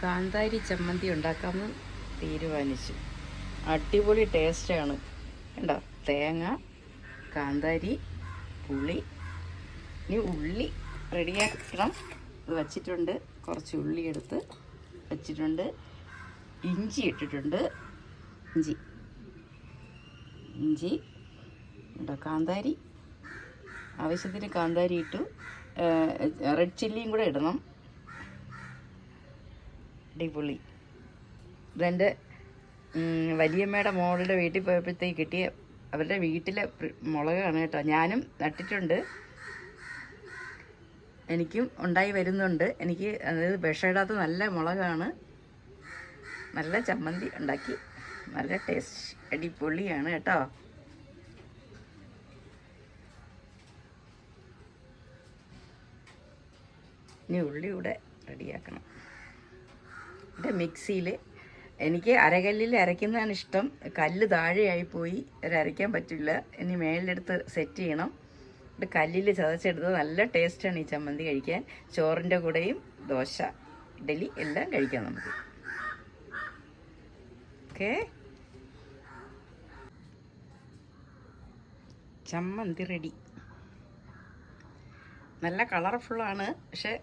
കാന്താരി ചമ്മന്തി ഉണ്ടാക്കാമെന്ന് തീരുമാനിച്ചു. അടിപൊളി ടേസ്റ്റാണ്. കണ്ടോ, തേങ്ങ, കാന്താരി, പുളി. ഇനി ഉള്ളി റെഡിയാക്കണം. ഇത് വച്ചിട്ടുണ്ട്. കുറച്ച് ഉള്ളി എടുത്ത് വച്ചിട്ടുണ്ട്. ഇഞ്ചി ഇട്ടിട്ടുണ്ട്. ഇഞ്ചി ഉണ്ടോ, കാന്താരി ആവശ്യത്തിന് കാന്താരി ഇട്ടു. റെഡ് ചില്ലിയും കൂടെ ഇടണം. അടിപൊളി. ഇതെൻ്റെ വലിയമ്മയുടെ മോളുടെ വീട്ടിൽ പോയപ്പോഴത്തേക്ക് കിട്ടിയ അവരുടെ വീട്ടിലെ മുളകാണ് കേട്ടോ. ഞാനും നട്ടിട്ടുണ്ട്, എനിക്കും ഉണ്ടായി വരുന്നുണ്ട്. എനിക്ക് അതായത് വിഷമിടാത്ത നല്ല മുളകാണ്. നല്ല ചമ്മന്തി ഉണ്ടാക്കി, നല്ല ടേസ്റ്റ്, അടിപൊളിയാണ് കേട്ടോ. ഇനി ഉള്ളി കൂടെ റെഡിയാക്കണം. എൻ്റെ മിക്സിയിൽ എനിക്ക് അരകല്ലിൽ അരയ്ക്കുന്നതാണ് ഇഷ്ടം. കല്ല് താഴെയായിപ്പോയി, അരയ്ക്കാൻ പറ്റില്ല. ഇനി മേളിലെടുത്ത് സെറ്റ് ചെയ്യണം. എന്നിട്ട് കല്ലിൽ ചതച്ചെടുത്ത് നല്ല ടേസ്റ്റാണ് ഈ ചമ്മന്തി കഴിക്കാൻ. ചോറിൻ്റെ കൂടെയും ദോശ, ഇഡലി എല്ലാം കഴിക്കാം നമുക്ക്. ഓക്കെ, ചമ്മന്തി റെഡി. നല്ല കളർഫുള്ളാണ്. പക്ഷേ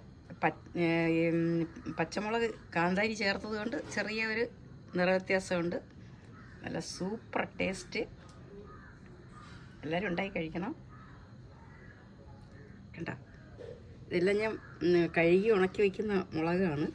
പച്ചമുളക് കാന്താരി ചേർത്തത് കൊണ്ട് ചെറിയ ഒരു നിറവ്യത്യാസമുണ്ട്. നല്ല സൂപ്പർ ടേസ്റ്റ്. എല്ലാവരും ഉണ്ടാക്കി കഴിക്കണം. കണ്ടോ, ഇതെല്ലാം ഞാൻ കഴുകി ഉണക്കി വയ്ക്കുന്ന മുളകാണ്.